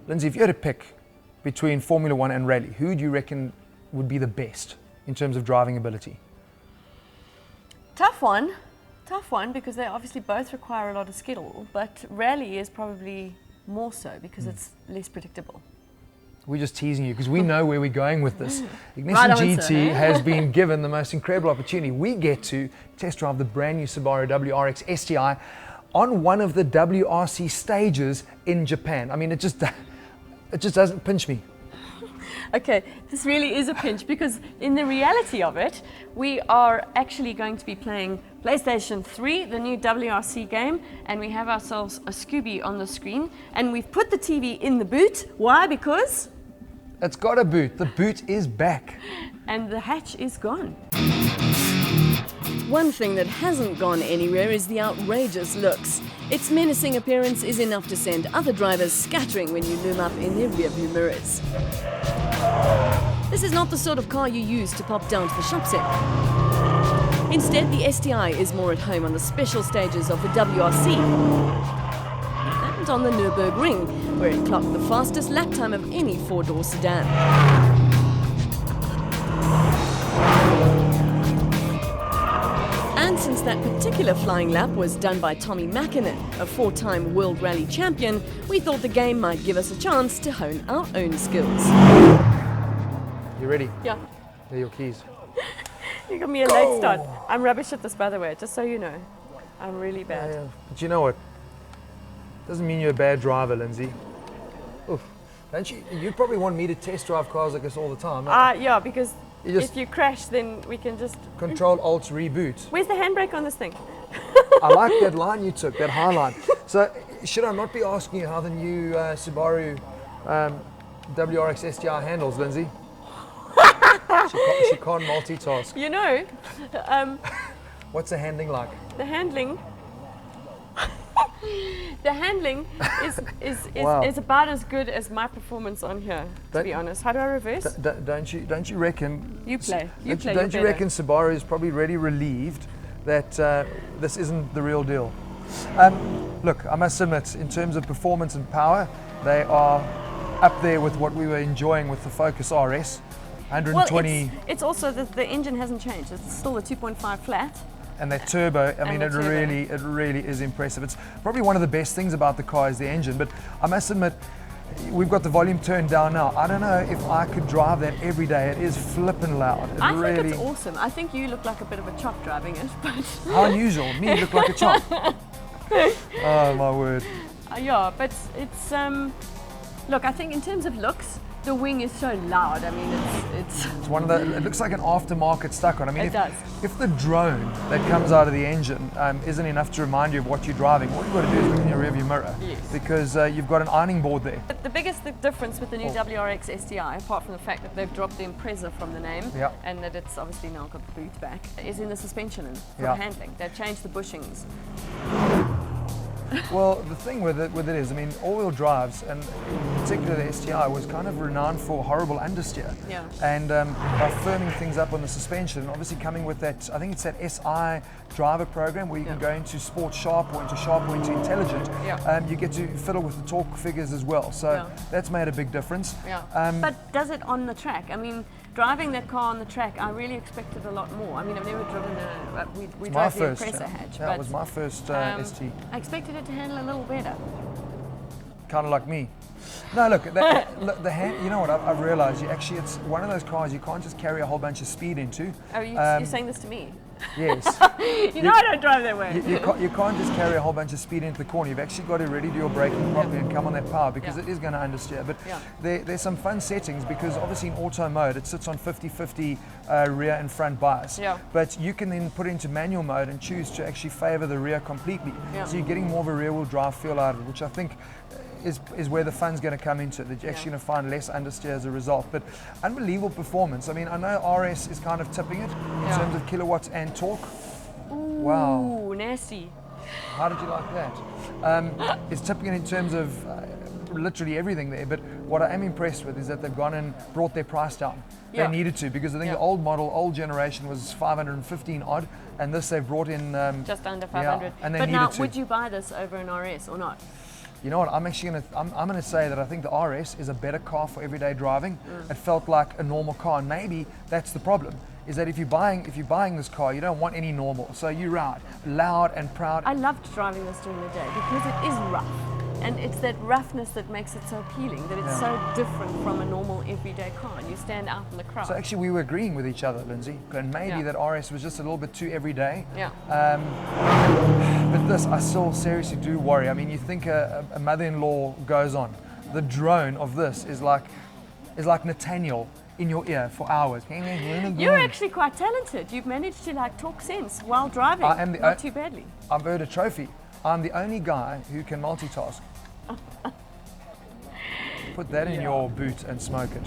Lindsay, if you had to pick between Formula One and rally, who do you reckon would be the best in terms of driving ability? Tough one, because they obviously both require a lot of skill, but rally is probably more so because it's less predictable. We're just teasing you because we know where we're going with this. Ignition Right GT answer, eh? has been given the most incredible opportunity. We get to test drive the brand new Subaru WRX STI on one of the WRC stages in Japan. I mean, it just doesn't pinch me. Okay, this really is a pinch because in the reality of it, we are actually going to be playing PlayStation 3, the new WRC game, and we have ourselves a Scooby on the screen, and we've put the TV in the boot. Why? Because it's got a boot. The boot is back. And the hatch is gone. One thing that hasn't gone anywhere is the outrageous looks. Its menacing appearance is enough to send other drivers scattering when you loom up in their rearview mirrors. This is not the sort of car you use to pop down to the shops in. Instead, the STI is more at home on the special stages of the WRC and on the Nürburgring, where it clocked the fastest lap time of any four-door sedan. And since that particular flying lap was done by Tommy Mäkinen, a four-time World Rally champion, we thought the game might give us a chance to hone our own skills. You ready? Yeah. There are your keys. You got me a late start. I'm rubbish at this, by the way, just so you know. I'm really bad. Yeah. But you know what? Doesn't mean you're a bad driver, Lindsay. Oof. Don't you? You probably want me to test drive cars like this all the time. Yeah, because if you crash, then we can just Control Alt reboot. Where's the handbrake on this thing? I like that line you took, that high line. So should I not be asking you how the new Subaru WRX STI handles, Lindsay? She can't multitask. You know, What's the handling like? the handling Wow. is about as good as my performance on here, to be honest. How do I reverse? Don't you reckon? You play. Don't you reckon Subaru is probably really relieved that this isn't the real deal? Look, I must admit, in terms of performance and power, they are up there with what we were enjoying with the Focus RS. 120. Well, it's also that the engine hasn't changed. It's still a 2.5 flat. And that turbo, I mean, it really is impressive. It's probably one of the best things about the car is the engine, but I must admit, we've got the volume turned down now. I don't know if I could drive that every day. It is flipping loud. I think it's awesome. I think you look like a bit of a chop driving it, but... How unusual. Me look like a chop. Oh, my word. Yeah, but it's... Look, I think in terms of looks, the wing is so loud. I mean, it's one of the. It looks like an aftermarket stuck on. I mean, it does. If the drone that comes out of the engine isn't enough to remind you of what you're driving, all you've got to do is look in your rearview mirror. Yes. Because you've got an ironing board there. But the biggest difference with the new WRX STI, apart from the fact that they've dropped the Impreza from the name, and that it's obviously now got the boot back, is in the suspension and the handling. They've changed the bushings. Well, the thing with it is, I mean, all-wheel drives, and in particular the STI, was kind of renowned for horrible understeer. Yeah. And by firming things up on the suspension, obviously coming with that, I think it's that SI driver program where you can go into Sport Sharp or into Intelligent. You get to fiddle with the torque figures as well. So that's made a big difference. But does it on the track? I mean, driving that car on the track, I really expected a lot more. I mean, I've never driven we drove the Impreza hatch. Yeah, it was my first ST. I expected it to handle a little better. Kind of like me. No, look, the hand. You know what? I've realised. It's one of those cars you can't just carry a whole bunch of speed into. Oh, you're saying this to me? Yes. you know I don't drive that way. You can't just carry a whole bunch of speed into the corner. You've actually got to really do your braking properly and come on that power because it is going to understeer. But there's some fun settings because obviously in auto mode it sits on 50-50 rear and front bias. But you can then put it into manual mode and choose to actually favour the rear completely. So you're getting more of a rear wheel drive feel out of it, which I think is where the fun's going to come into it, that you're actually going to find less understeer as a result. But unbelievable performance. I mean, I know RS is kind of tipping it in terms of kilowatts and torque. Ooh, wow. Nasty. How did you like that? It's tipping it in terms of literally everything there, but what I am impressed with is that they've gone and brought their price down. They needed to, because I think the old model, old generation was 515 odd, and this they've brought in... just under 500. And they but needed now, to. would you buy this over an RS or not? You know what? I'm actually gonna say that I think the RS is a better car for everyday driving. It felt like a normal car, and maybe that's the problem. Is that if you're buying this car, you don't want any normal. So you ride loud and proud. I loved driving this during the day because it is rough. And it's that roughness that makes it so appealing, that it's so different from a normal everyday car. You stand out in the crowd. So actually we were agreeing with each other, Lindsay, and maybe that RS was just a little bit too everyday. Yeah. But this, I still seriously do worry. I mean, you think a mother-in-law goes on. The drone of this is like Nathaniel in your ear for hours. You're actually quite talented. You've managed to like talk sense while driving, not too badly. I've earned a trophy. I'm the only guy who can multitask. Put that in your boot and smoke it.